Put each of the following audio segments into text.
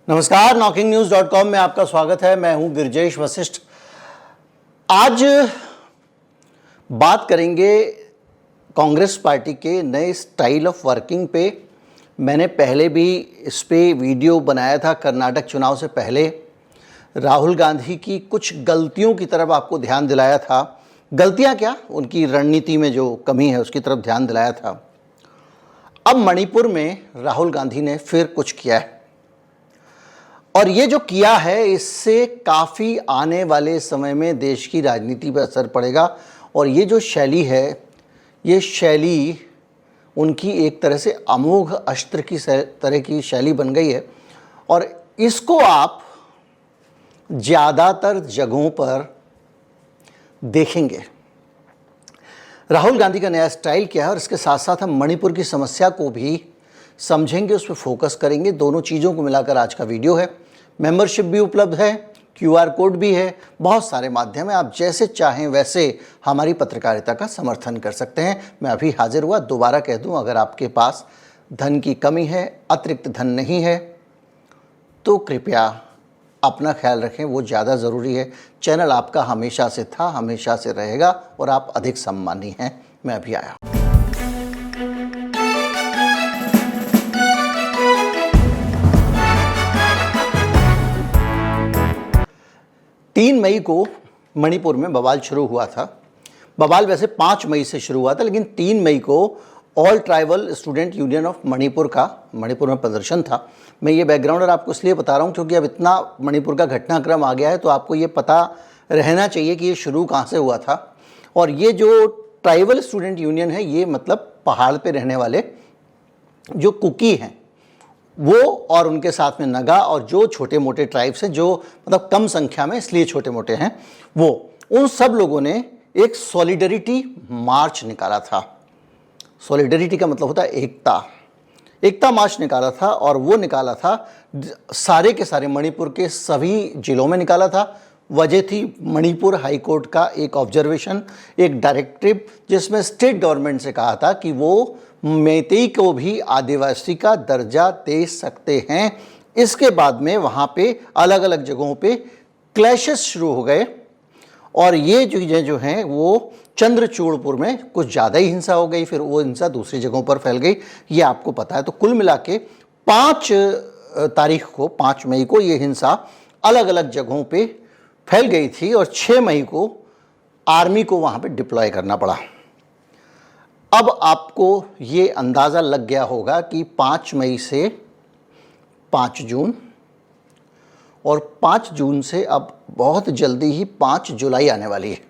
नमस्कार, knocking-news.com में आपका स्वागत है। मैं हूं गिरजेश वशिष्ठ। आज बात करेंगे कांग्रेस पार्टी के नए स्टाइल ऑफ वर्किंग पे। मैंने पहले भी इस पे वीडियो बनाया था। कर्नाटक चुनाव से पहले राहुल गांधी की कुछ गलतियों की तरफ आपको ध्यान दिलाया था। गलतियां क्या, उनकी रणनीति में जो कमी है उसकी तरफ ध्यान दिलाया था। अब मणिपुर में राहुल गांधी ने फिर कुछ किया है और ये जो किया है इससे काफ़ी आने वाले समय में देश की राजनीति पर असर पड़ेगा। और ये जो शैली है, ये शैली उनकी एक तरह से अमोघ अस्त्र की तरह की शैली बन गई है और इसको आप ज़्यादातर जगहों पर देखेंगे। राहुल गांधी का नया स्टाइल क्या है और इसके साथ साथ हम मणिपुर की समस्या को भी समझेंगे, उस पर फोकस करेंगे। दोनों चीज़ों को मिलाकर आज का वीडियो है। मेंबरशिप भी उपलब्ध है, QR कोड भी है, बहुत सारे माध्यम है। आप जैसे चाहें वैसे हमारी पत्रकारिता का समर्थन कर सकते हैं। मैं अभी हाजिर हुआ। दोबारा कह दूं, अगर आपके पास धन की कमी है, अतिरिक्त धन नहीं है, तो कृपया अपना ख्याल रखें, वो ज़्यादा ज़रूरी है। चैनल आपका हमेशा से था, हमेशा से रहेगा और आप अधिक सम्मानी हैं। मैं अभी आया। 3 मई को मणिपुर में बवाल शुरू हुआ था। बवाल वैसे 5 मई से शुरू हुआ था, लेकिन 3 मई को all tribal student union of Manipur का मणिपुर में प्रदर्शन था। मैं ये बैकग्राउंड और आपको इसलिए बता रहा हूँ क्योंकि अब इतना मणिपुर का घटनाक्रम आ गया है तो आपको ये पता रहना चाहिए कि ये शुरू कहाँ से हुआ था। और ये जो ट्राइबल स्टूडेंट यूनियन है, ये मतलब पहाड़ पर रहने वाले जो कुकी हैं वो और उनके साथ में नगा और जो छोटे मोटे ट्राइब्स हैं, जो मतलब कम संख्या में इसलिए छोटे मोटे हैं, वो उन सब लोगों ने एक सॉलिडरिटी मार्च निकाला था। सॉलिडरिटी का मतलब होता है एकता मार्च निकाला था और वो निकाला था सारे के सारे मणिपुर के सभी जिलों में निकाला था। वजह थी मणिपुर हाई कोर्ट का एक ऑब्जर्वेशन, एक डायरेक्टिव, जिसमें स्टेट गवर्नमेंट से कहा था कि वो मैतेई को भी आदिवासी का दर्जा दे सकते हैं। इसके बाद में वहाँ पे अलग अलग जगहों पे क्लैशेस शुरू हो गए और ये चीज़ें जो हैं वो चंद्रचूड़पुर में कुछ ज़्यादा ही हिंसा हो गई, फिर वो हिंसा दूसरी जगहों पर फैल गई, ये आपको पता है। तो कुल मिला के 5 तारीख को, 5 मई को ये हिंसा अलग अलग जगहों पे फैल गई थी और 6 मई को आर्मी को वहाँ पे डिप्लॉय करना पड़ा। अब आपको ये अंदाज़ा लग गया होगा कि 5 मई से 5 जून और 5 जून से अब बहुत जल्दी ही 5 जुलाई आने वाली है।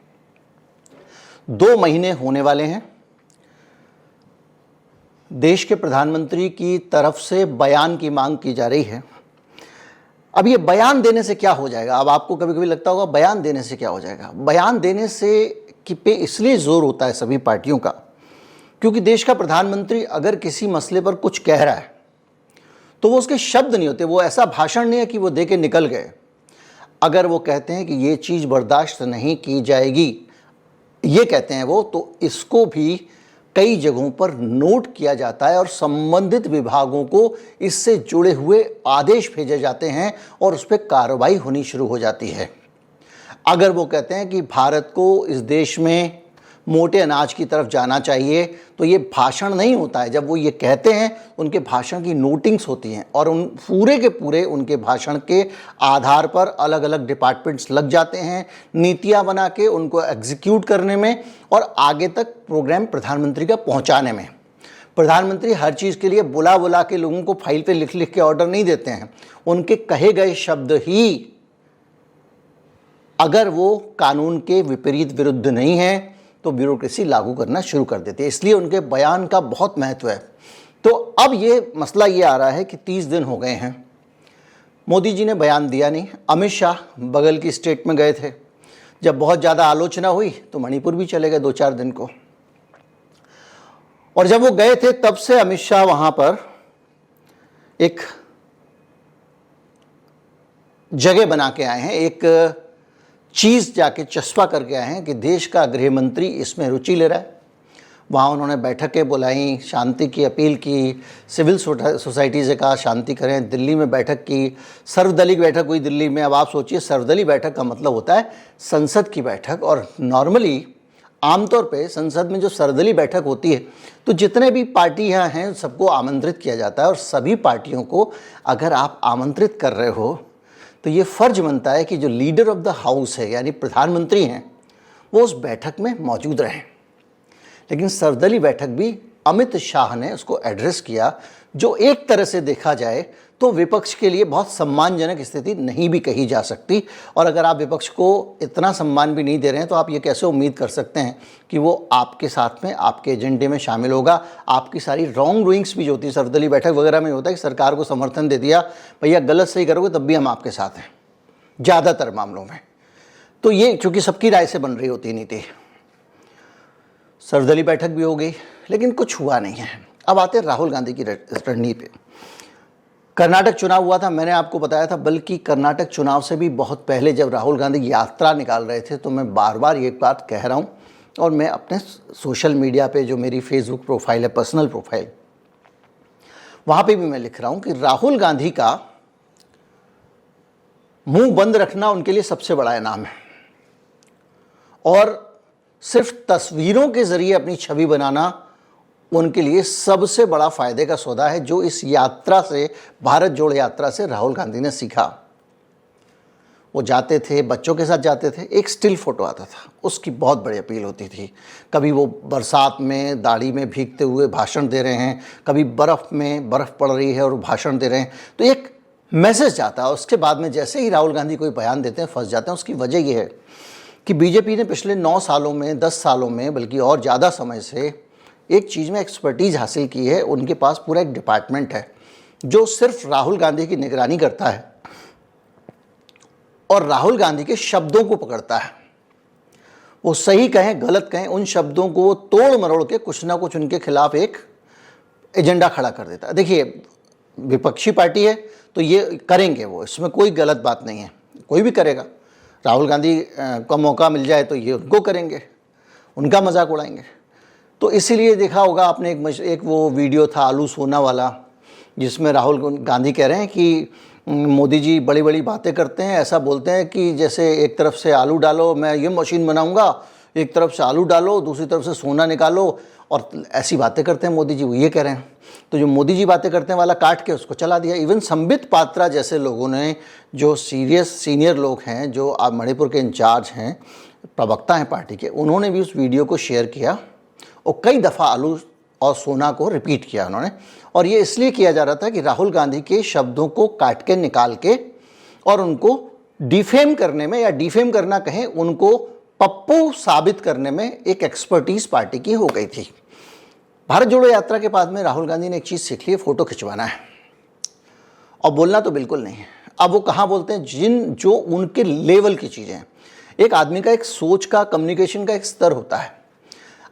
2 महीने होने वाले हैं। देश के प्रधानमंत्री की तरफ से बयान की मांग की जा रही है। अब ये बयान देने से क्या हो जाएगा? अब आपको कभी कभी लगता होगा बयान देने से क्या हो जाएगा। बयान देने से कि पे इसलिए जोर होता है सभी पार्टियों का क्योंकि देश का प्रधानमंत्री अगर किसी मसले पर कुछ कह रहा है तो वो उसके शब्द नहीं होते, वो ऐसा भाषण नहीं है कि वो दे के निकल गए। अगर वो कहते हैं कि ये चीज़ बर्दाश्त नहीं की जाएगी, ये कहते हैं वो, तो इसको भी कई जगहों पर नोट किया जाता है और संबंधित विभागों को इससे जुड़े हुए आदेश भेजे जाते हैं और उस पर कार्रवाई होनी शुरू हो जाती है। अगर वो कहते हैं कि भारत को इस देश में मोटे अनाज की तरफ जाना चाहिए तो ये भाषण नहीं होता है। जब वो ये कहते हैं उनके भाषण की नोटिंग्स होती हैं और उन पूरे के पूरे उनके भाषण के आधार पर अलग अलग डिपार्टमेंट्स लग जाते हैं नीतियां बना के उनको एग्जीक्यूट करने में और आगे तक प्रोग्राम प्रधानमंत्री का पहुंचाने में। प्रधानमंत्री हर चीज़ के लिए बुला बुला के लोगों को फाइल पे लिख लिख के ऑर्डर नहीं देते हैं। उनके कहे गए शब्द ही अगर वो कानून के विपरीत विरुद्ध नहीं है तो ब्यूरोक्रेसी लागू करना शुरू कर देती है। इसलिए उनके बयान का बहुत महत्व है। तो अब ये मसला ये आ रहा है कि 30 दिन हो गए हैं, मोदी जी ने बयान दिया नहीं। अमित शाह बगल की स्टेट में गए थे। जब बहुत ज़्यादा आलोचना हुई तो मणिपुर भी चले गए 2-4 दिन को। और जब वो गए थे तब से अमित शाह वहाँ पर एक जगह बना के आए हैं, एक चीज़ जाके चस्पा करके आए हैं कि देश का गृह मंत्री इसमें रुचि ले रहा है। वहाँ उन्होंने बैठकें बुलाई, शांति की अपील की, सिविल सोसाइटी से कहा शांति करें। दिल्ली में बैठक की, सर्वदलीय बैठक हुई दिल्ली में। अब आप सोचिए, सर्वदलीय बैठक का मतलब होता है संसद की बैठक, और नॉर्मली आमतौर पे संसद में जो सर्वदलीय बैठक होती है तो जितने भी पार्टियां हैं सबको आमंत्रित किया जाता है, और सभी पार्टियों को अगर आप आमंत्रित कर रहे हो तो ये फ़र्ज बनता है कि जो लीडर ऑफ द हाउस है यानी प्रधानमंत्री हैं वो उस बैठक में मौजूद रहें। लेकिन सर्वदलीय बैठक भी अमित शाह ने उसको एड्रेस किया, जो एक तरह से देखा जाए तो विपक्ष के लिए बहुत सम्मानजनक स्थिति नहीं भी कही जा सकती। और अगर आप विपक्ष को इतना सम्मान भी नहीं दे रहे हैं तो आप ये कैसे उम्मीद कर सकते हैं कि वो आपके साथ में, आपके एजेंडे में शामिल होगा। आपकी सारी रॉन्ग डूइंग्स भी जो होती है सर्वदलीय बैठक वगैरह में होता है कि सरकार को समर्थन दे दिया, भैया गलत सही करोगे तब भी हम आपके साथ हैं, ज़्यादातर मामलों में। तो ये चूँकि सबकी राय से बन रही होती नीति, सर्वदलीय बैठक भी हो गई लेकिन कुछ हुआ नहीं है। अब आते हैं राहुल गांधी की रणनीति पे। कर्नाटक चुनाव हुआ था, मैंने आपको बताया था, बल्कि कर्नाटक चुनाव से भी बहुत पहले जब राहुल गांधी यात्रा निकाल रहे थे तो मैं बार बार ये बात कह रहा हूँ, और मैं अपने सोशल मीडिया पे जो मेरी फेसबुक प्रोफाइल है, पर्सनल प्रोफाइल, वहाँ पे भी मैं लिख रहा हूँ कि राहुल गांधी का मुंह बंद रखना उनके लिए सबसे बड़ा इनाम है, और सिर्फ तस्वीरों के ज़रिए अपनी छवि बनाना उनके लिए सबसे बड़ा फ़ायदे का सौदा है, जो इस यात्रा से, भारत जोड़ो यात्रा से राहुल गांधी ने सीखा। वो जाते थे, बच्चों के साथ जाते थे, एक स्टिल फ़ोटो आता था, उसकी बहुत बड़ी अपील होती थी। कभी वो बरसात में दाढ़ी में भीगते हुए भाषण दे रहे हैं, कभी बर्फ़ में बर्फ़ पड़ रही है और भाषण दे रहे हैं, तो एक मैसेज जाता है। उसके बाद में जैसे ही राहुल गांधी कोई बयान देते हैं फंस जाते हैं। उसकी वजह ये है कि बीजेपी ने पिछले 9 सालों में, 10 सालों में, बल्कि और ज़्यादा समय से एक चीज़ में एक्सपर्टीज़ हासिल की है। उनके पास पूरा एक डिपार्टमेंट है जो सिर्फ राहुल गांधी की निगरानी करता है और राहुल गांधी के शब्दों को पकड़ता है। वो सही कहें गलत कहें, उन शब्दों को वो तोड़ मरोड़ के कुछ ना कुछ उनके खिलाफ एक एजेंडा खड़ा कर देता है। देखिए, विपक्षी पार्टी है तो ये करेंगे, वो इसमें कोई गलत बात नहीं है, कोई भी करेगा। राहुल गांधी का मौका मिल जाए तो ये उनको करेंगे, उनका मजाक उड़ाएंगे। तो इसीलिए देखा होगा आपने एक वो वीडियो था आलू सोना वाला, जिसमें राहुल गांधी कह रहे हैं कि मोदी जी बड़ी बड़ी बातें करते हैं, ऐसा बोलते हैं कि जैसे एक तरफ से आलू डालो मैं ये मशीन बनाऊंगा, एक तरफ से आलू डालो दूसरी तरफ से सोना निकालो, और ऐसी बातें करते हैं मोदी जी, वो ये कह रहे हैं। तो जो मोदी जी बातें करते हैं वाला काट के उसको चला दिया। इवन संबित पात्रा जैसे लोगों ने, जो सीनियर लोग हैं, जो अब मणिपुर के इंचार्ज हैं, प्रवक्ता हैं पार्टी के, उन्होंने भी उस वीडियो को शेयर किया और कई दफ़ा आलू और सोना को रिपीट किया उन्होंने। और ये इसलिए किया जा रहा था कि राहुल गांधी के शब्दों को काट के निकाल के और उनको डिफेम करने में, या डिफेम करना कहें, उनको पप्पू साबित करने में एक एक्सपर्टीज़ पार्टी की हो गई थी। भारत जोड़ो यात्रा के बाद में राहुल गांधी ने एक चीज़ सीख ली है, फ़ोटो खिंचवाना है, और बोलना तो बिल्कुल नहीं है। अब वो कहाँ बोलते हैं, जो उनके लेवल की चीज़ें हैं। एक आदमी का एक सोच का, कम्युनिकेशन का एक स्तर होता है।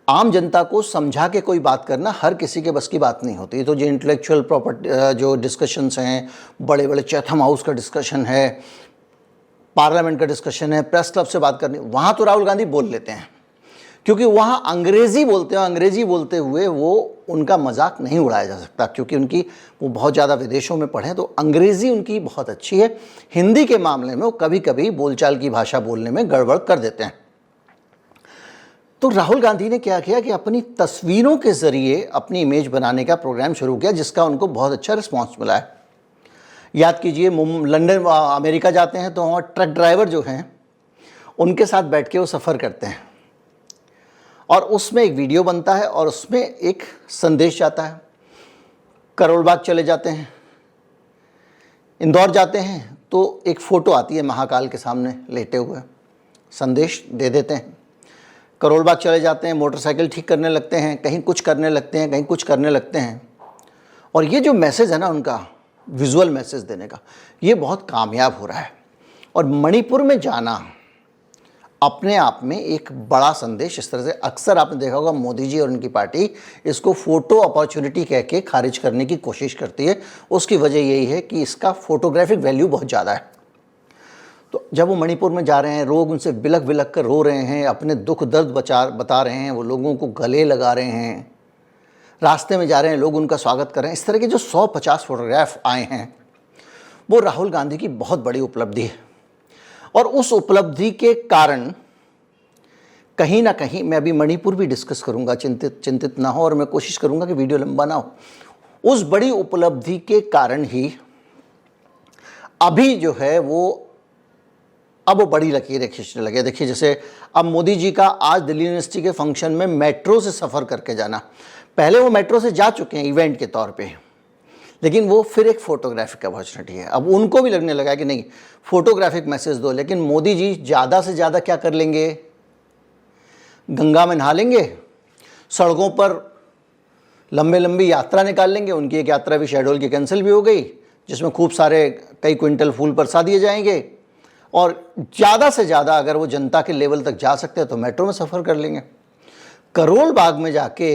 आम जनता को समझा के कोई बात करना हर किसी के बस की बात नहीं होती। तो जो इंटेलेक्चुअल प्रॉपर्टी जो डिस्कशंस हैं, बड़े बड़े चैथम हाउस का डिस्कशन है, पार्लियामेंट का डिस्कशन है, प्रेस क्लब से बात करनी, वहाँ तो राहुल गांधी बोल लेते हैं, क्योंकि वहाँ अंग्रेज़ी बोलते हैं। अंग्रेज़ी बोलते हुए वो उनका मजाक नहीं उड़ाया जा सकता, क्योंकि वो बहुत ज़्यादा विदेशों में पढ़े, तो अंग्रेज़ी उनकी बहुत अच्छी है। हिंदी के मामले में वो कभी कभी बोलचाल की भाषा बोलने में गड़बड़ कर देते हैं। तो राहुल गांधी ने क्या किया कि अपनी तस्वीरों के ज़रिए अपनी इमेज बनाने का प्रोग्राम शुरू किया, जिसका उनको बहुत अच्छा रिस्पॉन्स मिला है। याद कीजिए, लंदन, अमेरिका जाते हैं तो वहाँ ट्रक ड्राइवर जो हैं उनके साथ बैठ के वो सफ़र करते हैं, और उसमें एक वीडियो बनता है और उसमें एक संदेश जाता है। करोल बाग चले जाते हैं, इंदौर जाते हैं तो एक फ़ोटो आती है महाकाल के सामने लेटे हुए, संदेश दे देते हैं। करोल बाग चले जाते हैं, मोटरसाइकिल ठीक करने लगते हैं, कहीं कुछ करने लगते हैं, कहीं कुछ करने लगते हैं। और ये जो मैसेज है ना उनका, विजुअल मैसेज देने का, ये बहुत कामयाब हो रहा है। और मणिपुर में जाना अपने आप में एक बड़ा संदेश, इस तरह से अक्सर आपने देखा होगा मोदी जी और उनकी पार्टी इसको फ़ोटो अपॉर्चुनिटी कह के खारिज करने की कोशिश करती है। उसकी वजह यही है कि इसका फ़ोटोग्राफिक वैल्यू बहुत ज़्यादा है। तो जब वो मणिपुर में जा रहे हैं, लोग उनसे बिलख बिलख कर रो रहे हैं, अपने दुख दर्द बता रहे हैं, वो लोगों को गले लगा रहे हैं, रास्ते में जा रहे हैं, लोग उनका स्वागत कर रहे हैं। इस तरह के जो 150 फोटोग्राफ आए हैं वो राहुल गांधी की बहुत बड़ी उपलब्धि है। और उस उपलब्धि के कारण कहीं ना कहीं, मैं अभी मणिपुर भी डिस्कस करूंगा, चिंतित ना हो, और मैं कोशिश करूंगा कि वीडियो लंबा ना हो, उस बड़ी उपलब्धि के कारण ही अभी जो है वो बड़ी लकीरें खींचने लगे। देखिए, जैसे अब मोदी जी का आज दिल्ली यूनिवर्सिटी के फंक्शन में मेट्रो से सफ़र करके जाना, पहले वो मेट्रो से जा चुके हैं इवेंट के तौर पे, लेकिन वो फिर एक फोटोग्राफिक अपॉर्चुनिटी है। अब उनको भी लगने लगा कि नहीं, फोटोग्राफिक मैसेज दो। लेकिन मोदी जी ज़्यादा से ज़्यादा क्या कर लेंगे, गंगा में नहा लेंगे, सड़कों पर लंबी यात्रा निकाल लेंगे। उनकी एक यात्रा भी शेड्यूल की कैंसिल भी हो गई, जिसमें खूब सारे कई क्विंटल फूल बरसा दिए जाएंगे। और ज़्यादा से ज़्यादा अगर वो जनता के लेवल तक जा सकते हैं तो मेट्रो में सफ़र कर लेंगे। करोल बाग में जाके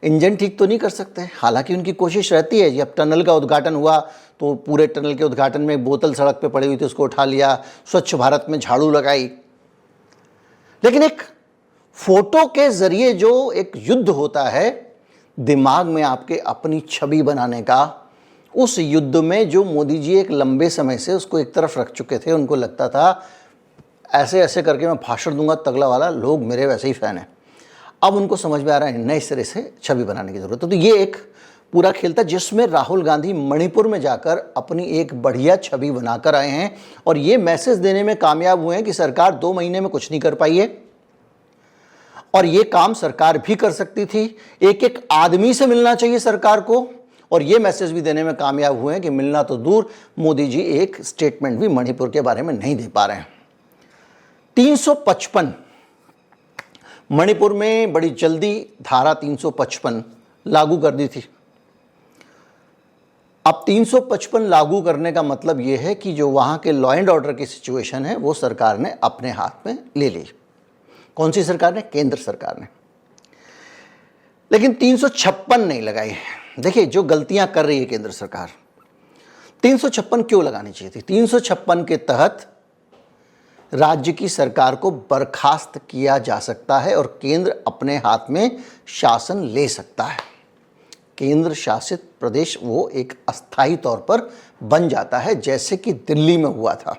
इंजन ठीक तो नहीं कर सकते, हालांकि उनकी कोशिश रहती है। जब टनल का उद्घाटन हुआ तो पूरे टनल के उद्घाटन में एक बोतल सड़क पे पड़ी हुई थी, उसको उठा लिया, स्वच्छ भारत में झाड़ू लगाई। लेकिन एक फोटो के ज़रिए जो एक युद्ध होता है दिमाग में आपके अपनी छवि बनाने का, उस युद्ध में जो मोदी जी एक लंबे समय से उसको एक तरफ रख चुके थे, उनको लगता था ऐसे ऐसे करके मैं भाषण दूंगा तगड़ा वाला, लोग मेरे वैसे ही फ़ैन हैं। अब उनको समझ में आ रहा है नए सिरे से छवि बनाने की ज़रूरत है। तो ये एक पूरा खेल था जिसमें राहुल गांधी मणिपुर में जाकर अपनी एक बढ़िया छवि बनाकर आए हैं और ये मैसेज देने में कामयाब हुए हैं कि सरकार 2 महीने में कुछ नहीं कर पाई है और ये काम सरकार भी कर सकती थी। एक एक आदमी से मिलना चाहिए सरकार को, और ये मैसेज भी देने में कामयाब हुए हैं कि मिलना तो दूर, मोदी जी एक स्टेटमेंट भी मणिपुर के बारे में नहीं दे पा रहे हैं। 355 मणिपुर में बड़ी जल्दी धारा 355 लागू कर दी थी। अब 355 लागू करने का मतलब यह है कि जो वहां के लॉ एंड ऑर्डर की सिचुएशन है वो सरकार ने अपने हाथ में ले ली। कौन सी सरकार ने? केंद्र सरकार ने। लेकिन 356 नहीं लगाई। देखिए, जो गलतियां कर रही है केंद्र सरकार, 356 क्यों लगानी चाहिए थी? 356 के तहत राज्य की सरकार को बर्खास्त किया जा सकता है और केंद्र अपने हाथ में शासन ले सकता है। केंद्र शासित प्रदेश वो एक अस्थायी तौर पर बन जाता है, जैसे कि दिल्ली में हुआ था।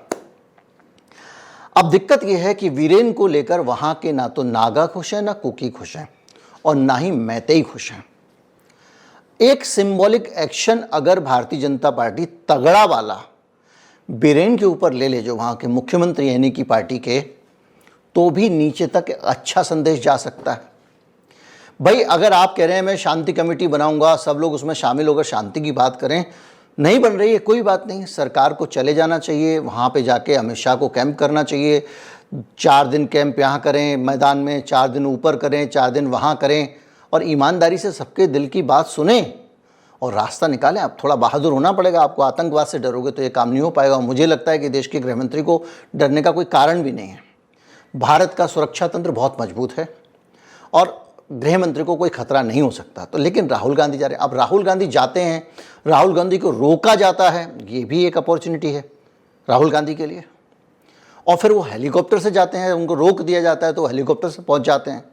अब दिक्कत यह है कि वीरेन को लेकर वहां के ना तो नागा खुश हैं, ना कुकी खुश हैं, और ना ही मैतेई खुश हैं। एक सिंबॉलिक एक्शन अगर भारतीय जनता पार्टी तगड़ा वाला बीरेन के ऊपर ले ले, जो वहाँ के मुख्यमंत्री यानी की पार्टी के, तो भी नीचे तक अच्छा संदेश जा सकता है। भाई, अगर आप कह रहे हैं मैं शांति कमेटी बनाऊंगा, सब लोग उसमें शामिल होकर शांति की बात करें, नहीं बन रही है, कोई बात नहीं, सरकार को चले जाना चाहिए, वहाँ पे जाके अमित शाह को कैंप करना चाहिए। 4 दिन कैंप यहाँ करें मैदान में, 4 दिन ऊपर करें, 4 दिन वहाँ करें, और ईमानदारी से सबके दिल की बात सुने और रास्ता निकालें। अब थोड़ा बहादुर होना पड़ेगा आपको, आतंकवाद से डरोगे तो ये काम नहीं हो पाएगा। और मुझे लगता है कि देश के गृहमंत्री को डरने का कोई कारण भी नहीं है। भारत का सुरक्षा तंत्र बहुत मजबूत है और गृहमंत्री को कोई खतरा नहीं हो सकता। तो लेकिन राहुल गांधी जा रहे हैं। अब राहुल गांधी जाते हैं, राहुल गांधी को रोका जाता है, ये भी एक अपॉर्चुनिटी है राहुल गांधी के लिए। और फिर वो हेलीकॉप्टर से जाते हैं, उनको रोक दिया जाता है तो हेलीकॉप्टर से पहुंच जाते हैं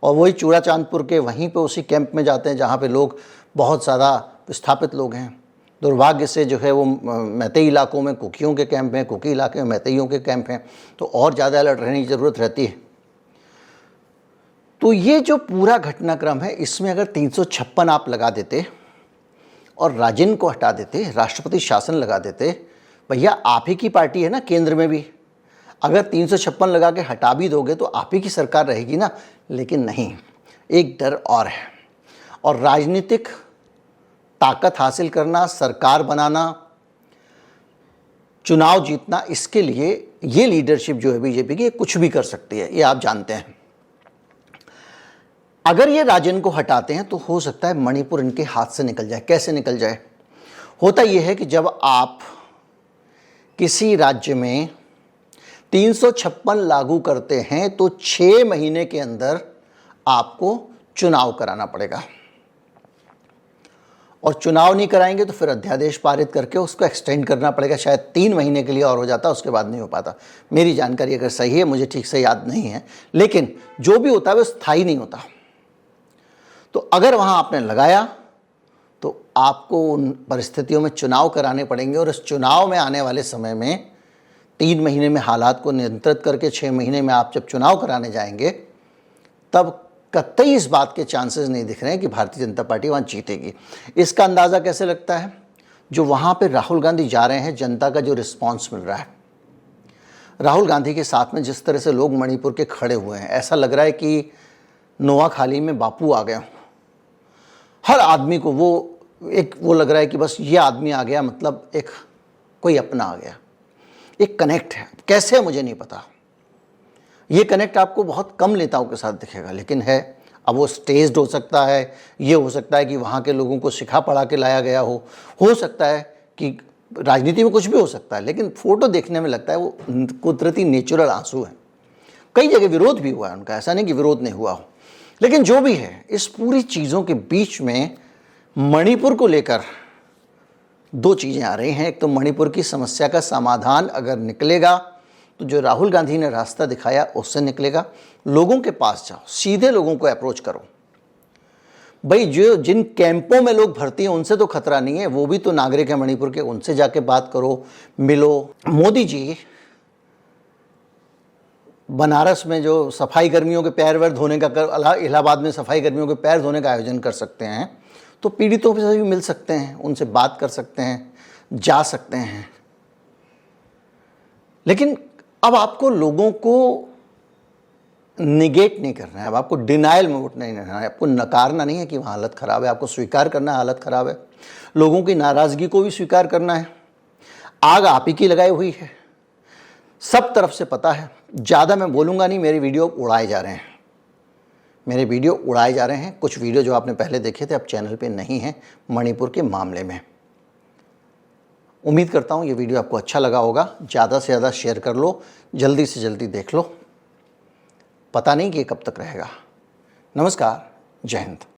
और वही चूड़ा चांदपुर के वहीं पे उसी कैंप में जाते हैं जहाँ पे लोग बहुत ज़्यादा विस्थापित लोग हैं। दुर्भाग्य से जो है वो मैतेई इलाकों में कुकियों के कैंप हैं, कुकी इलाके में मैतेइयों के कैंप हैं, तो और ज़्यादा अलर्ट रहने की ज़रूरत रहती है। तो ये जो पूरा घटनाक्रम है, इसमें अगर 356 आप लगा देते और राजिन को हटा देते, राष्ट्रपति शासन लगा देते, भैया आप ही की पार्टी है ना केंद्र में भी, अगर 356 लगा के हटा भी दोगे तो आप ही की सरकार रहेगी ना। लेकिन नहीं, एक डर और है, और राजनीतिक ताकत हासिल करना, सरकार बनाना, चुनाव जीतना, इसके लिए ये लीडरशिप जो है बीजेपी की, कुछ भी कर सकती है, ये आप जानते हैं। अगर ये राजन को हटाते हैं तो हो सकता है मणिपुर इनके हाथ से निकल जाए। कैसे निकल जाए? होता यह है कि जब आप किसी राज्य में 356 लागू करते हैं तो 6 महीने के अंदर आपको चुनाव कराना पड़ेगा, और चुनाव नहीं कराएंगे तो फिर अध्यादेश पारित करके उसको एक्सटेंड करना पड़ेगा, शायद 3 महीने के लिए और हो जाता, उसके बाद नहीं हो पाता। मेरी जानकारी अगर सही है, मुझे ठीक से याद नहीं है, लेकिन जो भी होता है वो स्थायी नहीं होता। तो अगर वहाँ आपने लगाया तो आपको उन परिस्थितियों में चुनाव कराने पड़ेंगे, और इस चुनाव में आने वाले समय में 3 महीने में हालात को नियंत्रित करके 6 महीने में आप जब चुनाव कराने जाएंगे, तब कतई इस बात के चांसेस नहीं दिख रहे हैं कि भारतीय जनता पार्टी वहाँ जीतेगी। इसका अंदाज़ा कैसे लगता है? जो वहाँ पे राहुल गांधी जा रहे हैं, जनता का जो रिस्पांस मिल रहा है, राहुल गांधी के साथ में जिस तरह से लोग मणिपुर के खड़े हुए हैं, ऐसा लग रहा है कि नोआखाली में बापू आ गए हों। हर आदमी को वो लग रहा है कि बस ये आदमी आ गया, मतलब एक कोई अपना आ गया। एक कनेक्ट है, कैसे है मुझे नहीं पता। ये कनेक्ट आपको बहुत कम नेताओं के साथ दिखेगा, लेकिन है। अब वो स्टेज्ड हो सकता है, ये हो सकता है कि वहाँ के लोगों को सिखा पढ़ा के लाया गया हो सकता है कि राजनीति में कुछ भी हो सकता है, लेकिन फ़ोटो देखने में लगता है वो कुदरती नेचुरल आंसू है। कई जगह विरोध भी हुआ है उनका, ऐसा नहीं कि विरोध नहीं हुआ हो, लेकिन जो भी है, इस पूरी चीज़ों के बीच में मणिपुर को लेकर 2 चीज़ें आ रही हैं। एक तो मणिपुर की समस्या का समाधान अगर निकलेगा तो जो राहुल गांधी ने रास्ता दिखाया उससे निकलेगा। लोगों के पास जाओ, सीधे लोगों को अप्रोच करो। भाई जिन कैंपों में लोग भर्ती हैं उनसे तो खतरा नहीं है, वो भी तो नागरिक है मणिपुर के, उनसे जाके बात करो, मिलो। मोदी जी बनारस में जो सफाई कर्मियों के पैर वैर धोने का, इलाहाबाद में सफाई कर्मियों के पैर धोने का आयोजन कर सकते हैं, तो पीड़ितों से भी मिल सकते हैं, उनसे बात कर सकते हैं, जा सकते हैं। लेकिन अब आपको लोगों को निगेट नहीं करना है, अब आपको डिनाइल में वोट नहीं करना है, आपको नकारना नहीं है कि वहाँ हालत ख़राब है, आपको स्वीकार करना है हालत ख़राब है, लोगों की नाराज़गी को भी स्वीकार करना है। आग आप ही की लगाई हुई है, सब तरफ से पता है। ज़्यादा मैं बोलूँगा नहीं, मेरे वीडियो उड़ाए जा रहे हैं, मेरे वीडियो उड़ाए जा रहे हैं। कुछ वीडियो जो आपने पहले देखे थे अब चैनल पे नहीं हैं मणिपुर के मामले में। उम्मीद करता हूँ ये वीडियो आपको अच्छा लगा होगा। ज़्यादा से ज़्यादा शेयर कर लो, जल्दी से जल्दी देख लो, पता नहीं कि ये कब तक रहेगा। नमस्कार, जय हिंद।